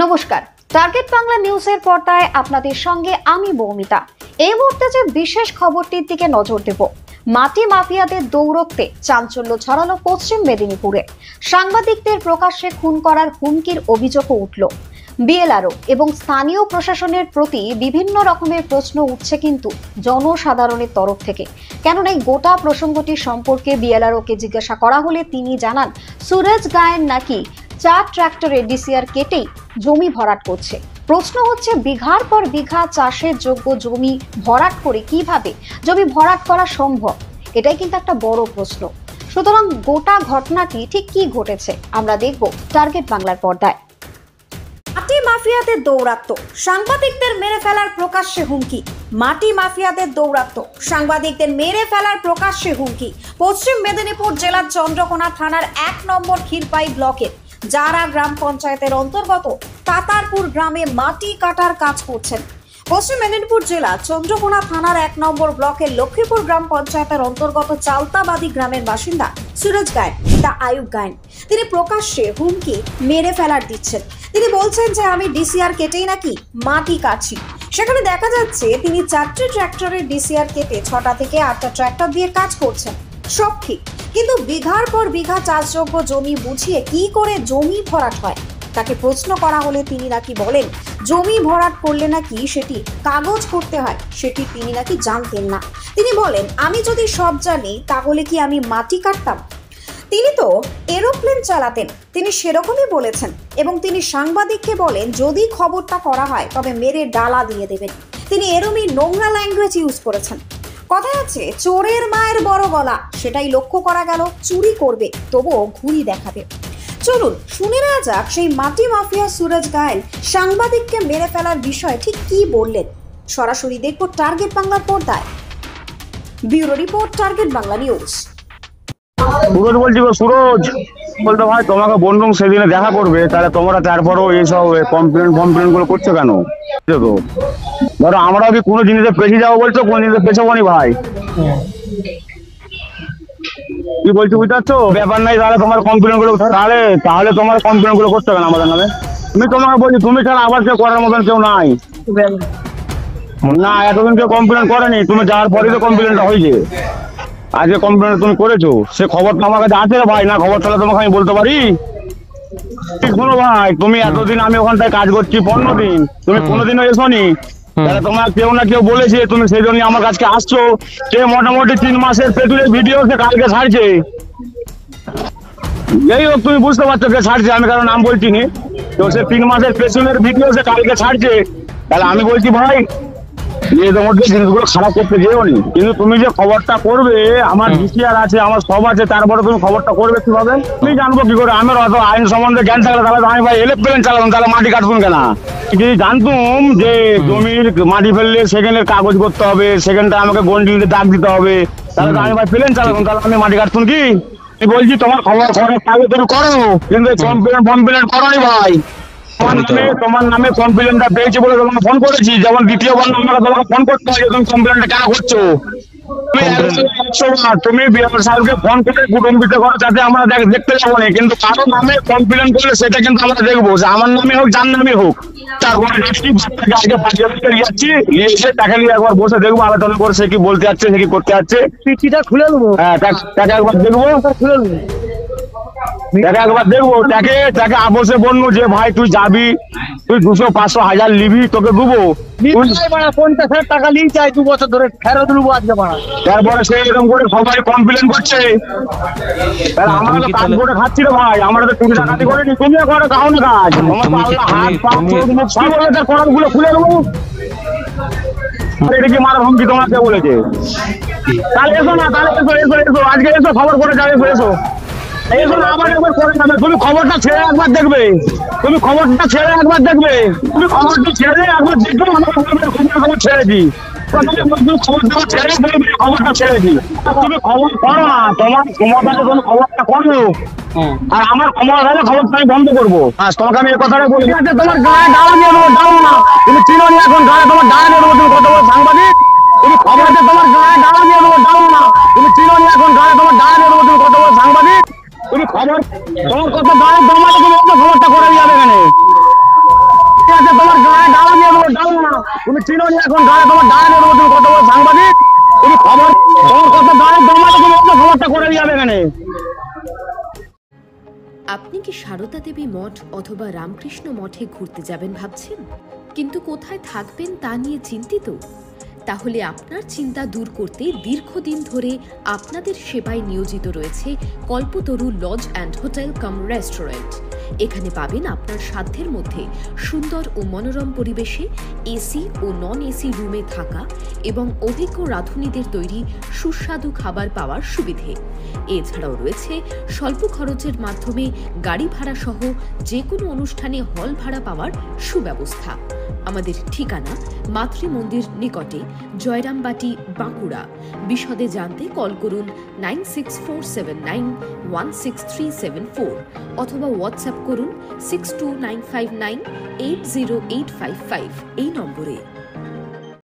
নমস্কার, টার্গেট বাংলা নিউজের পর্দায় আপনাদের সঙ্গে আমি মৌমিতা। এই মুহূর্তে যে বিশেষ খবরটির দিকে নজর দেব, মাটি মাফিয়াদের দৌরত্বে চাঞ্চল্য ছড়ালো পশ্চিম মেদিনীপুরে। সাংবাদিকদের প্রকাশ্যে খুন করার হুমকির অভিযোগও উঠল। বিএলআরও এবং স্থানীয় প্রশাসনের প্রতি বিভিন্ন রকমের প্রশ্ন উঠছে কিন্তু জনসাধারণের তরফ থেকে। কেননা এই গোটা প্রসঙ্গটি সম্পর্কে বিএলআরওকে জিজ্ঞাসা করা হলে তিনি জানান, সুরজ গায়েন নাকি 4 ট্রাক্টরে ডিসিআর কেটেই জমি ভরাট করছে। প্রশ্ন হচ্ছে, বিঘার পর বিঘা চাষের যোগ্য জমি ভরাট করে কিভাবে জমি ভরাট করা সম্ভব? এটাই কিন্তু একটা বড় প্রশ্ন। সুতরাং গোটা ঘটনাটি ঠিক কি ঘটেছে আমরা দেখব টার্গেট বাংলার পর্দায়। মাটি মাফিয়াদের দৌরাত্ম্য, সাংবাদিকদের মেরে ফেলার প্রকাশ্যে হুমকি। মাটি মাফিয়াদের দৌরাত্ম্য, সাংবাদিকদের মেরে ফেলার প্রকাশ্যে হুমকি। পশ্চিম মেদিনীপুর জেলার চন্দ্রকোনা থানার 1 নম্বর ক্ষীরপাই ব্লকের জারা গ্রাম পঞ্চায়েতের অন্তর্গত তাতারপুর গ্রামে মাটি কাটার কাজ করছেন। পশ্চিম মেদিনীপুর জেলা চন্দ্রকোনা থানার 1 নম্বর ব্লকের লক্ষ্মীপুর গ্রাম পঞ্চায়েতের অন্তর্গত চালতাবাদী গ্রামের বাসিন্দা সুরজ গায়েন, পিতা আয়ুব গায়েন। তিনি প্রকাশ্যে হুমকি মেরে ফেলার দিচ্ছেন। তিনি বলছেন যে আমি ডিসিআর কেটেই নাকি মাটি কাটছি। সেখানে দেখা যাচ্ছে তিনি 4টি ট্রাক্টরের ডিসিআর কেটে 6টা থেকে 8টা ট্রাক্টর দিয়ে কাজ করছেন। সব ঠিক, কিন্তু বিঘার পর বিঘা চাষযোগ্য জমি বুঝিয়ে কি করে জমি ভরাট হয়? তাকে প্রশ্ন করা হলে তিনি নাকি বলেন, জমি ভরাট করলে নাকি সেটি কাগজ করতে হয়, সেটি তিনি নাকি জানতেন না। তিনি বলেন, আমি যদি সব জানি তাহলে কি আমি মাটি কাটতাম? তিনি তো এরোপ্লেন চালাতেন, তিনি সেরকমই বলেছেন। এবং তিনি সাংবাদিককে বলেন, যদি খবরটা করা হয় তবে মেরে ডালা দিয়ে দেবেন। তিনি এরমই নোংরা ল্যাঙ্গুয়েজ ইউজ করেছেন। কথায় আছে, চোরের মায়ের বড় গলা, সেটাই লক্ষ্য করা গেল। চুরি করবে তবুও ঘুরি দেখাবে। চলুন শুনে নেওয়া যাক সেই মাটি মাফিয়া সুরজ গায়েন সাংবাদিককে মেরে ফেলার বিষয়ে ঠিক কি বললেন। সরাসরি দেখব টার্গেট বাংলার পর্দায়। Bureau report, target Bangla news. Suraj বলছি, সুরজ বলতে ভাই তোমাকে বন্ধু সেদিনে দেখা করবে, তাহলে তোমরা তারপরও এইসব কমপ্লেন গুলো করছো কেন? তো ধরো আমরা কি কোনো জিনিসে পেছিয়ে যাবো বলছো, কোন জিনিসে পেছাবো নি ভাই? কি বলছো বুঝতে পারছো? ব্যাপার নাই, তাহলে তোমার কমপ্লেন গুলো তাহলে তোমার কমপ্লেন গুলো করতে হবে না আমাদের নামে। আমি তোমাকে বলছি, তুমি ছাড়া আবার কেউ করার মতন কেউ নাই না। এতদিন কেউ কমপ্লেন করেনি, তুমি যাওয়ার পরেই তো কমপ্লেনটা হয়েছে। আজকে কমপ্লেন তুমি করেছো, সে খবরটা আমার কাছে আছে ভাই। না খবর তাহলে তোমাকে আমি বলতে পারি? শোনো ভাই, তুমি এতদিন আমি ওখানটায় কাজ করছি 15 দিন, তুমি কোনোদিনও এসোনি। তাহলে তোমার কেউ না কেউ বলেছে, তুমি সেই জন্য আমার কাছে আসছো। সে মোটামুটি 3 মাসের পেটুলের ভিডিও সে কালকে ছাড়ছে। এই হোক, তুমি বুঝতে পারছো কে ছাড়ছে, আমি কারো নাম বলছি নি। তো সে 3 মাসের পেছনের ভিডিও সে কালকে ছাড়ছে। তাহলে আমি বলছি ভাই, এদের মধ্যে জিনিসগুলো খারাপ করতে যেও নি। কিন্তু তুমি যে খবরটা করবে, আমার ডিসিআর আছে, আমার সব আছে, তারপরে তুমি খবরটা করবে কিভাবে? তুমি জানবো কি করে? আমার অত আইন সম্বন্ধে জ্ঞান থাকলে তাহলে আমি ভাই এরোপ্লেন চালাতাম, তাহলে মাটি কাটতুম কেন? যদি জানতুম যে জমির মাটি ফেললে সেখানে কাগজ করতে হবে, সেখানটা আমাকে গন্ডিতে দাগ দিতে হবে, তাহলে আমি ভাই প্লেন চালাতাম, তাহলে আমি মাটি কাটতুম কি? আমি বলছি তোমার খবর করার আগে তুমি করো, কিন্তু কমপ্লেন করোনি ভাই। তোমার নামে কমপ্লেনটা পেয়েছি বলে তোমাকে ফোন করেছি। যেমন দ্বিতীয়বার আমাকে তোমাকে ফোন করতে হয়, তুমি কমপ্লেনটা কেন করছো? তুমি বিআর সাহেবকে ফোন করে কুটুম্বিতে করো, যাতে আমরা দেখতে যাবো না। কিন্তু কারো নামে কমপ্লেন করলে সেটা কিন্তু আমরা দেখবো, যে আমার নামে হোক, যার নামে হোক। তারপরে আগে যাচ্ছি, এসে তাকে নিয়ে একবার বসে দেখবো, আলোচনা করে সে কি বলতে যাচ্ছে, সে কি করতে যাচ্ছে। চিঠিটা খুলে নেবো, হ্যাঁ তাকে একবার দেখবো, খুলে নেবো, তাকে একবার দেখবো। তাকে বসে বলবো যে ভাই তুই যাবি, তুই 200, 500, 1000 নিবি, তোকে দেবো। 50,000 টাকা নিয়ে চাই 2 বছর ধরে, ফেরত দেবো আজকে। তারপরে সে এরকম করে সবাই কমপ্লেন করছে। আমরা তো কাজ করে খাচ্ছি রে ভাই, আমরা তো চুরি ডাকাতি করিনি। তুমিও করো, খাও না কাজ। হাত পা বলে তার করার গুলো খুলে দেবো। এটা কি মারা হুমকি তোমাকে বলেছে? তাহলে এসো না, তাহলে এসো আজকে এসো, খবর করে যাবে, এসো। আবার একবার করে যাবে। তুমি খবরটা ছেড়ে একবার দেখবে, তুমি খবরটা ছেড়ে একবার দেখবে, তুমি খবরটা ছেড়ে একবার দেখবে, খবর ছেড়েছি। খবরটা ছেড়েছি, তুমি খবর করো না। তোমার ক্ষমতা আছে, তুমি খবরটা করো। আর আমার ক্ষমতা থাকলে খবরটা আমি বন্ধ করবো। তোমাকে আমি এই কথাটা বলি, তোমার গায়ে ডালা নিয়ে দেবো, ডাল না। তুমি চিনো নি এখন, গায়ে তোমার ডালা নিয়ে দেবো। তুমি কত বড় সাংবাদিক? তুমি খবরটা তোমার গায়ে ডালা নিয়ে দেবো, ডাল না। তুমি চিনো নি এখন, গায়ে তোমার ডালা নিয়ে দেবো। তুমি কত বড় সাংবাদিক? তুমি খবর তোমার কত গায়ে দমালে তুমি খবরটা করে যাবে এখানে। আছে তোমার গায়ে ডালা দিয়ে দেবো, ডালা। তুমি চিনো নি এখন গায়ে তোমার ডালা দিয়ে দেবো। তুমি কত বড় সাংবাদিক, তুমি খবর তোমার কত গায়ে জমা তুমি অন্য খবরটা করে যাবে এখানে। আপনি কি সারদা দেবী মঠ অথবা রামকৃষ্ণ মঠে ঘুরতে যাবেন ভাবছেন, কিন্তু কোথায় থাকবেন তা নিয়ে চিন্তিত? তাহলে আপনার চিন্তা দূর করতে দীর্ঘদিন ধরে আপনাদের সেবায় নিয়োজিত রয়েছে Kalpataru lodge and hotel cum restaurant. এখানে পাবেন আপনার সাধ্যের মধ্যে সুন্দর ও মনোরম পরিবেশে এসি ও নন এসি রুমে থাকা এবং অভিজ্ঞ রাঁধুনিদের তৈরি সুস্বাদু খাবার পাওয়ার সুবিধে। এছাড়াও রয়েছে স্বল্প খরচের মাধ্যমে গাড়ি ভাড়া সহ যে কোনো অনুষ্ঠানে হল ভাড়া পাওয়ার সুব্যবস্থা। আমাদের ঠিকানা মাতৃ মন্দির নিকটে, জয়রামবাটি, বাঁকুড়া। বিশদে জানতে কল করুন 9647916374 অথবা হোয়াটসঅ্যাপ করুন 62959808555 এই নম্বরে।